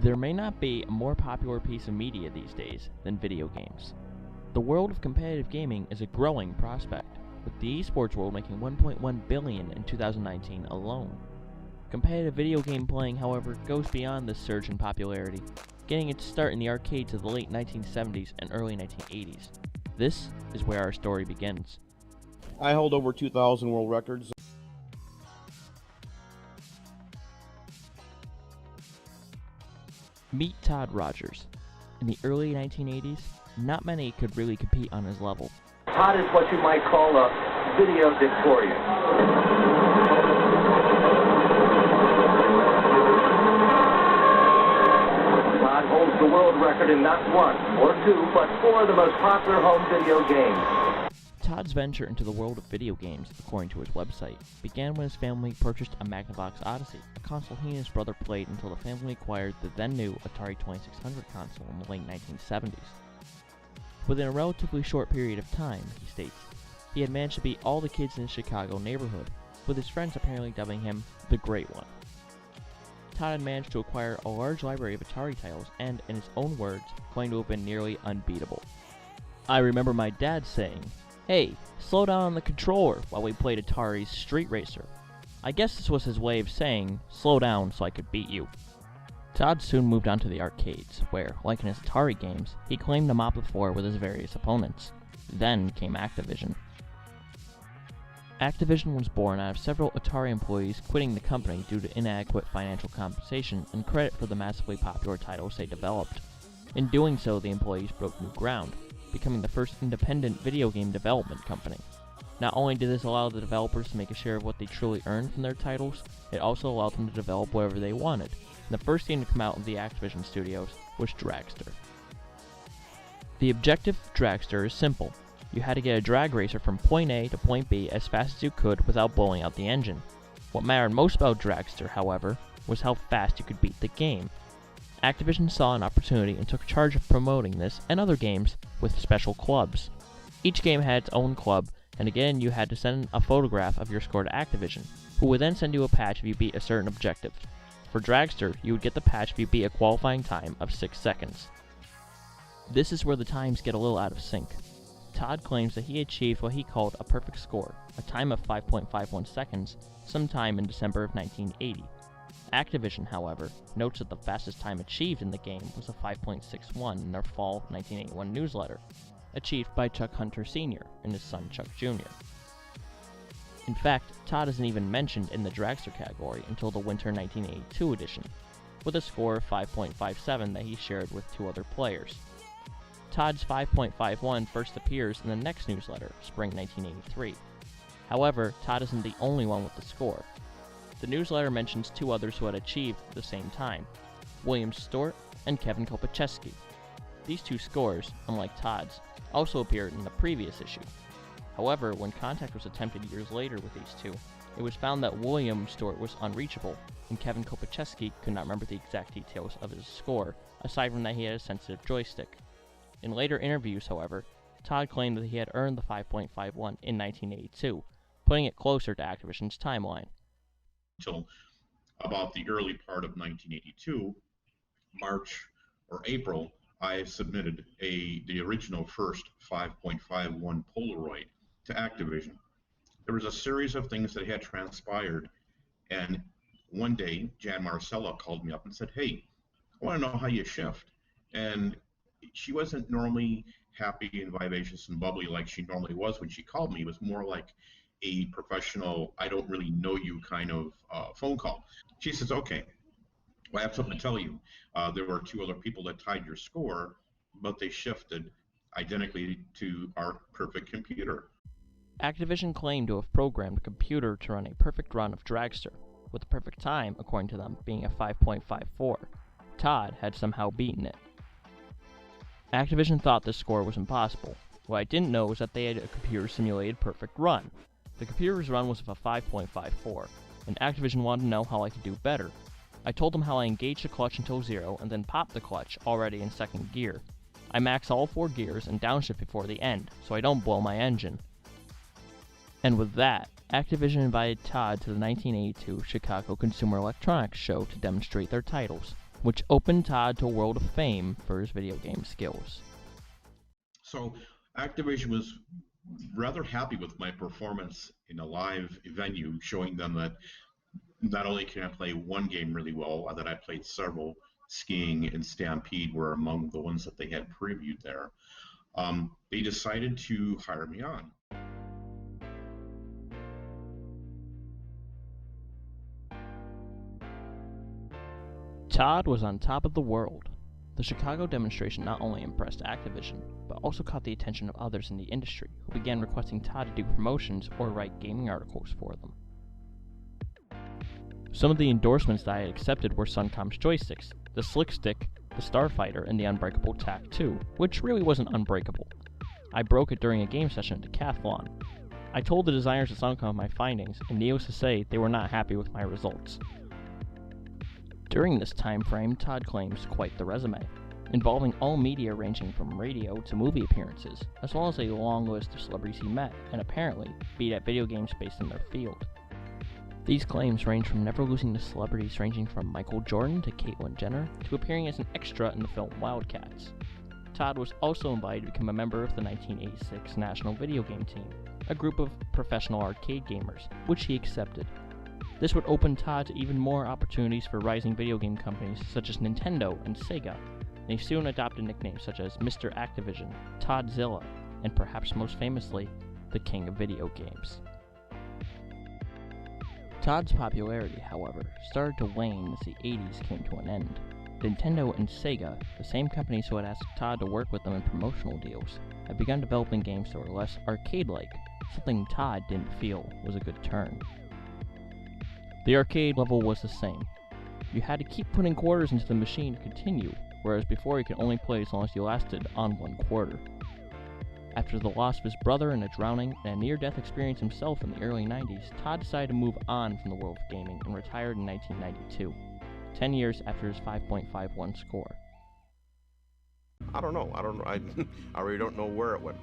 There may not be a more popular piece of media these days than video games. The world of competitive gaming is a growing prospect, with the esports world making $1.1 billion in 2019 alone. Competitive video game playing, however, goes beyond this surge in popularity, getting its start in the arcades of the late 1970s and early 1980s. This is where our story begins. I hold over 2,000 world records. Meet Todd Rogers. In the early 1980s, not many could really compete on his level. Todd is what you might call a video Victorian. Todd holds the world record in not one or two, but four of the most popular home video games. Todd's venture into the world of video games, according to his website, began when his family purchased a Magnavox Odyssey, a console he and his brother played until the family acquired the then-new Atari 2600 console in the late 1970s. Within a relatively short period of time, he states, he had managed to beat all the kids in his Chicago neighborhood, with his friends apparently dubbing him the Great One. Todd had managed to acquire a large library of Atari titles and, in his own words, claimed to have been nearly unbeatable. I remember my dad saying, "Hey, slow down on the controller," while we played Atari's Street Racer. I guess this was his way of saying, slow down so I could beat you. Todd soon moved on to the arcades, where, like in his Atari games, he claimed to mop the floor with his various opponents. Then came Activision. Activision was born out of several Atari employees quitting the company due to inadequate financial compensation and credit for the massively popular titles they developed. In doing so, the employees broke new ground, becoming the first independent video game development company. Not only did this allow the developers to make a share of what they truly earned from their titles, it also allowed them to develop whatever they wanted. And the first game to come out of the Activision studios was Dragster. The objective of Dragster is simple. You had to get a drag racer from point A to point B as fast as you could without blowing out the engine. What mattered most about Dragster, however, was how fast you could beat the game. Activision saw an opportunity and took charge of promoting this and other games with special clubs. Each game had its own club, and again you had to send a photograph of your score to Activision, who would then send you a patch if you beat a certain objective. For Dragster, you would get the patch if you beat a qualifying time of 6 seconds. This is where the times get a little out of sync. Todd claims that he achieved what he called a perfect score, a time of 5.51 seconds, sometime in December of 1980. Activision, however, notes that the fastest time achieved in the game was a 5.61 in their fall 1981 newsletter, achieved by Chuck Hunter Sr. and his son Chuck Jr. In fact, Todd isn't even mentioned in the Dragster category until the winter 1982 edition, with a score of 5.57 that he shared with 2 other players. Todd's 5.51 first appears in the next newsletter, spring 1983. However, Todd isn't the only one with the score. The newsletter mentions 2 others who had achieved at the same time, William Stewart and Kevin Kopachevsky. These 2 scores, unlike Todd's, also appeared in the previous issue. However, when contact was attempted years later with these 2, it was found that William Stewart was unreachable, and Kevin Kopachevsky could not remember the exact details of his score, aside from that he had a sensitive joystick. In later interviews, however, Todd claimed that he had earned the 5.51 in 1982, putting it closer to Activision's timeline. Until about the early part of 1982, March or April, I submitted the original first 5.51 Polaroid to Activision. There was a series of things that had transpired, and one day Jan Marcella called me up and said, "Hey, I want to know how you shift." And she wasn't normally happy and vivacious and bubbly like she normally was when she called me. It was more like a professional, I don't really know you kind of phone call. She says, "Okay, well, I have something to tell you. There were 2 other people that tied your score, but they shifted identically to our perfect computer." Activision claimed to have programmed a computer to run a perfect run of Dragster, with the perfect time, according to them, being a 5.54. Todd had somehow beaten it. Activision thought this score was impossible. What I didn't know was that they had a computer-simulated perfect run. The computer's run was of a 5.54, and Activision wanted to know how I could do better. I told them how I engaged the clutch until 0 and then popped the clutch, already in 2nd gear. I max all 4 gears and downshift before the end, so I don't blow my engine. And with that, Activision invited Todd to the 1982 Chicago Consumer Electronics Show to demonstrate their titles. which opened Todd to a world of fame for his video game skills. So Activision was rather happy with my performance in a live venue, showing them that not only can I play one game really well, that I played several. Skiing and Stampede were among the ones that they had previewed there. They decided to hire me on. Todd was on top of the world. The Chicago demonstration not only impressed Activision, but also caught the attention of others in the industry, who began requesting Todd to do promotions or write gaming articles for them. Some of the endorsements that I had accepted were Suncom's joysticks, the Slick Stick, the Starfighter, and the Unbreakable TAC-2, which really wasn't unbreakable. I broke it during a game session at Decathlon. I told the designers of Suncom my findings, and needless to say, they were not happy with my results. During this time frame, Todd claims quite the resume, involving all media ranging from radio to movie appearances, as well as a long list of celebrities he met, and apparently beat at video games based in their field. These claims range from never losing to celebrities ranging from Michael Jordan to Caitlyn Jenner, to appearing as an extra in the film Wildcats. Todd was also invited to become a member of the 1986 National Video Game Team, a group of professional arcade gamers, which he accepted. This would open Todd to even more opportunities for rising video game companies such as Nintendo and Sega, and he soon adopted nicknames such as Mr. Activision, Toddzilla, and perhaps most famously, the King of Video Games. Todd's popularity, however, started to wane as the 80s came to an end. Nintendo and Sega, the same companies who had asked Todd to work with them in promotional deals, had begun developing games that were less arcade-like, something Todd didn't feel was a good turn. The arcade level was the same. You had to keep putting quarters into the machine to continue, whereas before you could only play as long as you lasted on 1 quarter. After the loss of his brother in a drowning and a near-death experience himself in the early 90s, Todd decided to move on from the world of gaming and retired in 1992, 10 years after his 5.51 score. I don't know. I really don't know where it went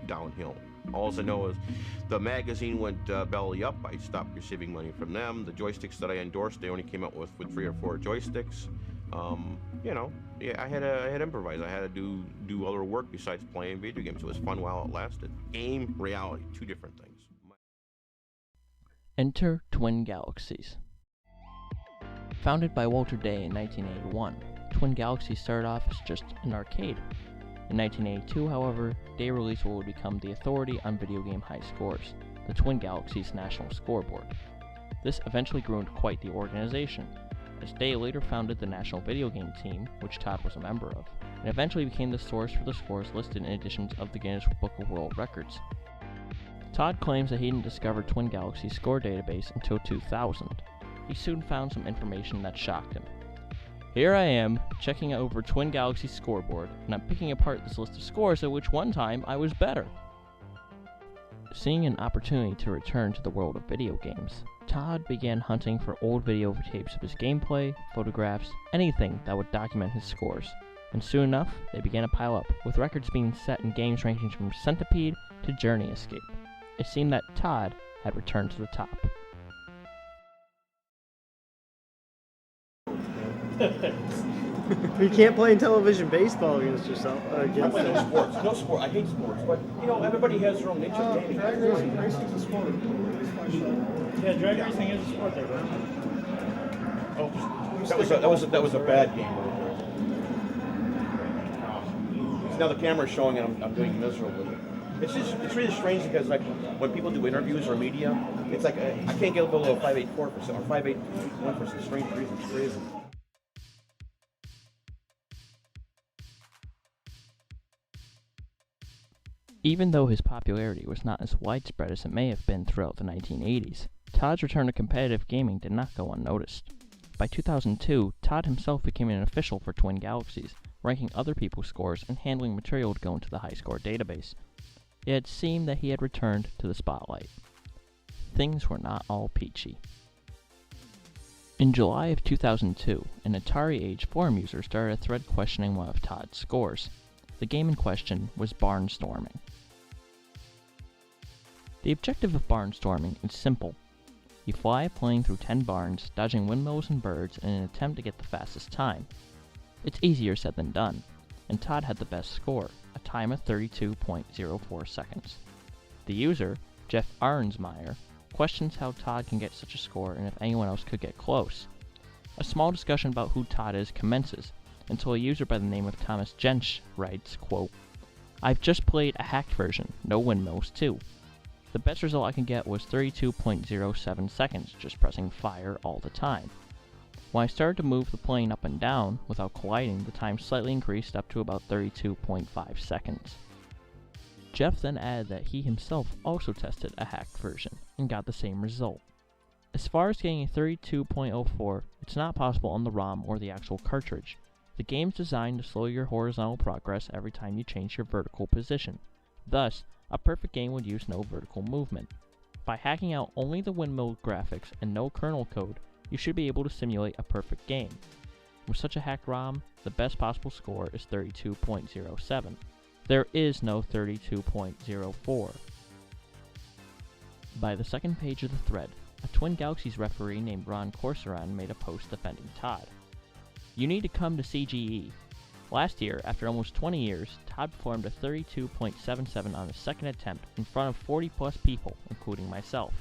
downhill. All I know is the magazine went belly up. I stopped receiving money from them. The joysticks that I endorsed, they only came out with 3 or 4 joysticks. I had to improvise. I had to do other work besides playing video games. It was fun while it lasted. Game, reality, 2 different things. Enter Twin Galaxies. Founded by Walter Day in 1981, Twin Galaxies started off as just an arcade. In 1982, however, Day released what would become the authority on video game high scores, the Twin Galaxies National Scoreboard. This eventually grew into quite the organization, as Day later founded the National Video Game Team, which Todd was a member of, and eventually became the source for the scores listed in editions of the Guinness Book of World Records. Todd claims that he didn't discover Twin Galaxies' score database until 2000. He soon found some information that shocked him. Here I am, checking over Twin Galaxies' scoreboard, and I'm picking apart this list of scores at which one time I was better. Seeing an opportunity to return to the world of video games, Todd began hunting for old videotapes of his gameplay, photographs, anything that would document his scores. And soon enough, they began to pile up, with records being set in games ranging from Centipede to Journey Escape. It seemed that Todd had returned to the top. You can't play in television baseball against yourself. I play no sports. No sport. I hate sports. But, everybody has their own niche of gaming. Drag racing is a sport. Yeah, drag racing is a sport there, bro. Oh, that was a bad game. Now the camera's showing and I'm doing miserable with it. It's really strange because when people do interviews or media, it's like I can't get below a 5.84% or 5.81 for some strange reason. It's crazy. Even though his popularity was not as widespread as it may have been throughout the 1980s, Todd's return to competitive gaming did not go unnoticed. By 2002, Todd himself became an official for Twin Galaxies, ranking other people's scores and handling material to go into the high score database. It had seemed that he had returned to the spotlight. Things were not all peachy. In July of 2002, an Atari Age forum user started a thread questioning one of Todd's scores. The game in question was Barnstorming. The objective of Barnstorming is simple. You fly a plane through 10 barns, dodging windmills and birds in an attempt to get the fastest time. It's easier said than done, and Todd had the best score, a time of 32.04 seconds. The user, Jeff Arnsmeyer, questions how Todd can get such a score and if anyone else could get close. A small discussion about who Todd is commences, until a user by the name of Thomas Jensch writes, quote, "I've just played a hacked version, no windmills too. The best result I can get was 32.07 seconds, just pressing fire all the time. When I started to move the plane up and down without colliding, the time slightly increased up to about 32.5 seconds. Jeff then added that he himself also tested a hacked version and got the same result. As far as getting a 32.04, it's not possible on the ROM or the actual cartridge. The game's designed to slow your horizontal progress every time you change your vertical position. Thus, a perfect game would use no vertical movement. By hacking out only the windmill graphics and no kernel code, you should be able to simulate a perfect game. With such a hacked ROM, the best possible score is 32.07. There is no 32.04. By the second page of the thread, a Twin Galaxies referee named Ron Corcoran made a post defending Todd. You need to come to CGE. Last year, after almost 20 years, Todd performed a 32.77 on his second attempt in front of 40 plus people, including myself.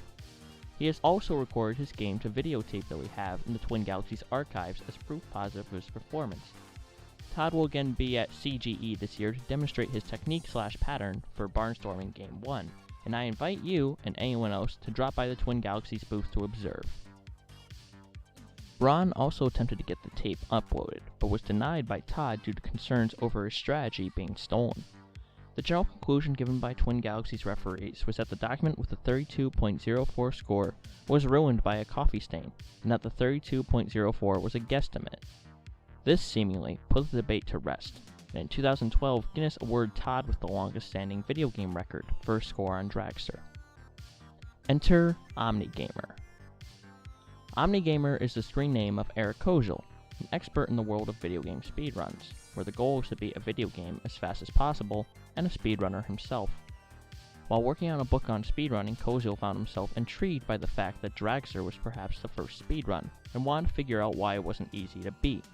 He has also recorded his game to videotape that we have in the Twin Galaxies archives as proof positive of his performance. Todd will again be at CGE this year to demonstrate his technique/pattern for Barnstorming Game 1, and I invite you and anyone else to drop by the Twin Galaxies booth to observe. Ron also attempted to get the tape uploaded, but was denied by Todd due to concerns over his strategy being stolen. The general conclusion given by Twin Galaxies referees was that the document with the 32.04 score was ruined by a coffee stain, and that the 32.04 was a guesstimate. This seemingly put the debate to rest, and in 2012 Guinness awarded Todd with the longest standing video game record for a score on Dragster. Enter OmniGamer. OmniGamer is the screen name of Eric Kozel, an expert in the world of video game speedruns, where the goal is to beat a video game as fast as possible, and a speedrunner himself. While working on a book on speedrunning, Kozel found himself intrigued by the fact that Dragster was perhaps the first speedrun, and wanted to figure out why it wasn't easy to beat.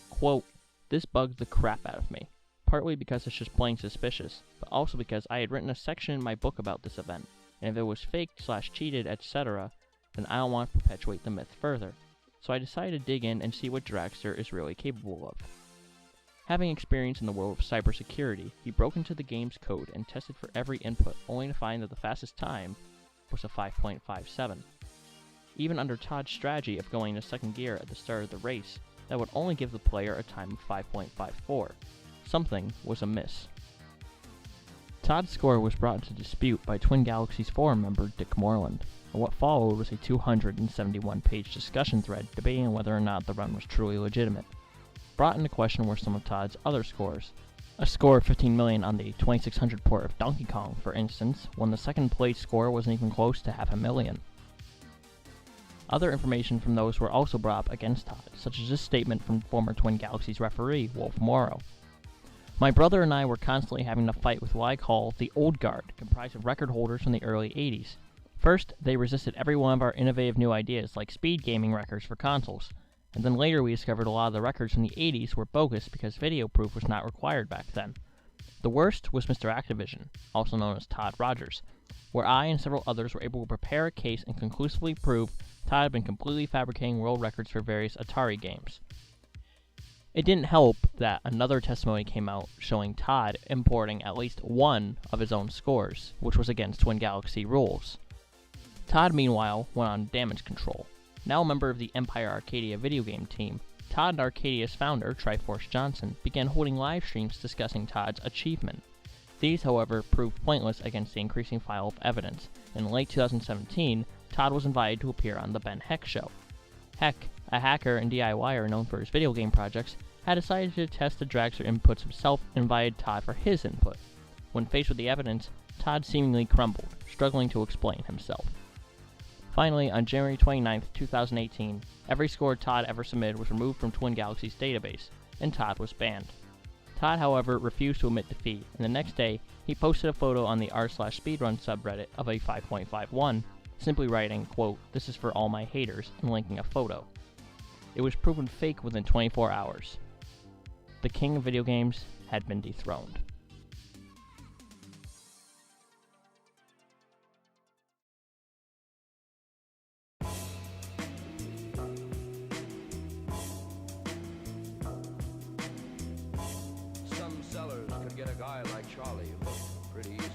Quote, "This bugged the crap out of me, partly because it's just plain suspicious, but also because I had written a section in my book about this event, and if it was faked/cheated, etc., then I don't want to perpetuate the myth further, so I decided to dig in and see what Dragster is really capable of." Having experience in the world of cybersecurity, he broke into the game's code and tested for every input, only to find that the fastest time was a 5.57. Even under Todd's strategy of going into second gear at the start of the race, that would only give the player a time of 5.54. Something was amiss. Todd's score was brought into dispute by Twin Galaxies forum member Dick Moreland, and what followed was a 271-page discussion thread debating whether or not the run was truly legitimate. Brought into question were some of Todd's other scores. A score of 15 million on the 2600 port of Donkey Kong, for instance, when the second place score wasn't even close to 500,000. Other information from those were also brought up against Todd, such as this statement from former Twin Galaxies referee Wolf Morrow. "My brother and I were constantly having to fight with what I call the old guard, comprised of record holders from the early 80s. First, they resisted every one of our innovative new ideas, like speed gaming records for consoles, and then later we discovered a lot of the records from the 80s were bogus because video proof was not required back then. The worst was Mr. Activision, also known as Todd Rogers, where I and several others were able to prepare a case and conclusively prove Todd had been completely fabricating world records for various Atari games. It didn't help that another testimony came out showing Todd importing at least one of his own scores, which was against Twin Galaxy rules. Todd, meanwhile, went on damage control. Now a member of the Empire Arcadia video game team, Todd and Arcadia's founder, Triforce Johnson, began holding live streams discussing Todd's achievement. These, however, proved pointless against the increasing file of evidence. In late 2017, Todd was invited to appear on The Ben Heck Show. Heck, a hacker and DIYer known for his video game projects, had decided to test the Dragster inputs himself and invited Todd for his input. When faced with the evidence, Todd seemingly crumbled, struggling to explain himself. Finally, on January 29, 2018, every score Todd ever submitted was removed from Twin Galaxies' database, and Todd was banned. Todd, however, refused to admit defeat, and the next day, he posted a photo on the r/speedrun subreddit of a 5.51, simply writing, quote, "This is for all my haters," and linking a photo. It was proven fake within 24 hours. The king of video games had been dethroned. Some sellers could get a guy like Charlie hooked pretty easy.